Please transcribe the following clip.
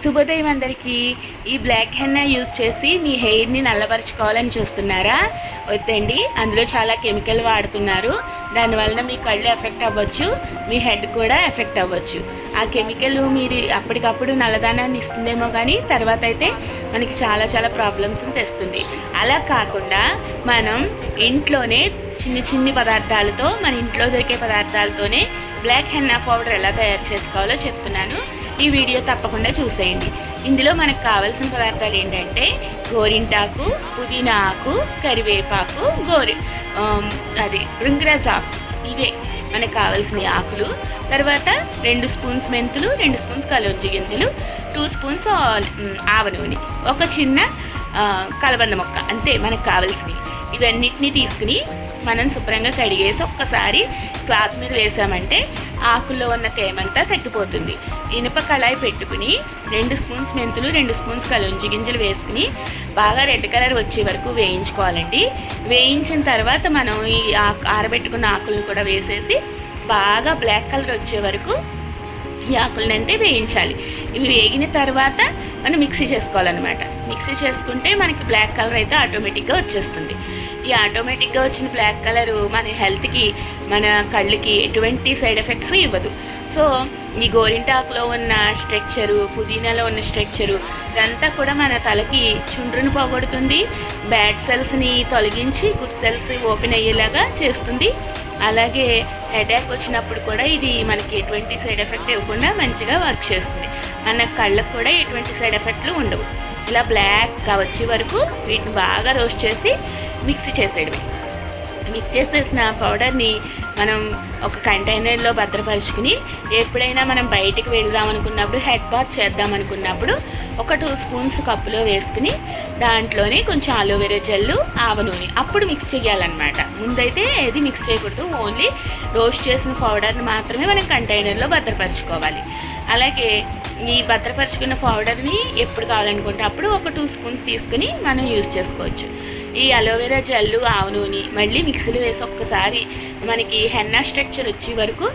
శుభోదయం అందరికీ. ఈ బ్లాక్ హెన్నా యూజ్ చేసి మీ హెయిర్ని నల్లపరుచుకోవాలని చూస్తున్నారా? వద్దండి, అందులో చాలా కెమికల్ వాడుతున్నారు. దానివల్ల మీ కళ్ళు ఎఫెక్ట్ అవ్వచ్చు, మీ హెడ్ కూడా ఎఫెక్ట్ అవ్వచ్చు. ఆ కెమికల్ మీరు అప్పటికప్పుడు నల్లదానాన్ని ఇస్తుందేమో కానీ తర్వాత అయితే మనకి చాలా చాలా ప్రాబ్లమ్స్ తెస్తుంది. అలా కాకుండా మనం ఇంట్లోనే చిన్ని పదార్థాలతో, మన ఇంట్లో దొరికే పదార్థాలతోనే బ్లాక్ హెన్నా పౌడర్ ఎలా తయారు చేసుకోవాలో చెప్తున్నాను. ఈ వీడియో తప్పకుండా చూసేయండి. ఇందులో మనకు కావాల్సిన పదార్థాలు ఏంటంటే గోరింటాకు, పుదీనా ఆకు, కరివేపాకు, భృంగిరాజ్ ఆకు. ఇవే మనకు కావాల్సిన ఆకులు. తర్వాత 2 స్పూన్స్ మెంతులు, 2 స్పూన్స్ కలోంజి గింజలు, 2 స్పూన్స్ ఆవ నూనె, ఒక చిన్న కలబంద మొక్క. అంతే మనకు కావాల్సినవి. ఇవన్నిటిని తీసుకుని మనం శుభ్రంగా కడిగేసి ఒక్కసారి క్లాత్ మీద వేసామంటే ఆకుల్లో ఉన్న తేమంతా తగ్గిపోతుంది. ఇనుప కళాయి పెట్టుకుని 2 స్పూన్స్ మెంతులు, 2 స్పూన్స్ కలోంజి గింజలు వేసుకుని బాగా రెడ్ కలర్ వచ్చే వరకు వేయించుకోవాలండి. వేయించిన తర్వాత మనం ఈ ఆరబెట్టుకున్న ఆకులను కూడా వేసేసి బాగా బ్లాక్ కలర్ వచ్చే వరకు ఈ ఆకులనంటే వేయించాలి. ఇవి వేగిన తర్వాత మనం మిక్సీ చేసుకోవాలన్నమాట. మిక్సీ చేసుకుంటే మనకి బ్లాక్ కలర్ అయితే ఆటోమేటిక్గా వచ్చేస్తుంది. ఈ ఆటోమేటిక్గా వచ్చిన బ్లాక్ కలరు మన హెల్త్కి, మన కళ్ళకి ఎటువంటి సైడ్ ఎఫెక్ట్స్ ఇవ్వదు. సో ఈ గోరింటాకులో ఉన్న స్ట్రక్చరు, పుదీనాలో ఉన్న స్ట్రక్చరు ఇదంతా కూడా మన తలకి చుండ్రును పోగొడుతుంది. బ్యాడ్ సెల్స్ని తొలగించి గుడ్ సెల్స్ ఓపెన్ అయ్యేలాగా చేస్తుంది. అలాగే హెడేక్ వచ్చినప్పుడు కూడా ఇది మనకి ఎటువంటి సైడ్ ఎఫెక్ట్ ఇవ్వకుండా మంచిగా వర్క్ చేస్తుంది. మన కళ్ళకు కూడా ఎటువంటి సైడ్ ఎఫెక్ట్లు ఉండవు. ఇలా బ్లాక్గా వచ్చే వరకు వీటిని బాగా రోస్ట్ చేసి మిక్సీ చేసేయడమే. మిక్స్ చేసేసిన పౌడర్ని మనం ఒక కంటైనర్లో భద్రపరుచుకుని ఎప్పుడైనా మనం బయటికి వెళ్దాం అనుకున్నప్పుడు, హెడ్ బాత్ చేద్దాం అనుకున్నప్పుడు ఒక 2 స్పూన్స్ కప్పులో వేసుకుని దాంట్లోనే కొంచెం అలోవెరా జెల్లు, ఆవ నూనె అప్పుడు మిక్స్ చేయాలన్నమాట. ముందైతే ఏది మిక్స్ చేయకూడదు. ఓన్లీ రోస్ట్ చేసిన పౌడర్ని మాత్రమే మనం కంటైనర్లో భద్రపరచుకోవాలి. అలాగే ఈ భద్రపరుచుకున్న పౌడర్ని ఎప్పుడు కావాలనుకుంటే అప్పుడు ఒక 2 స్పూన్స్ తీసుకుని మనం యూజ్ చేసుకోవచ్చు. ఈ అలోవెరా జెల్లు, ఆవ నూనె మళ్ళీ మిక్సీలో వేసి ఒక్కసారి మనకి హెన్నా స్ట్రక్చర్ వచ్చే వరకు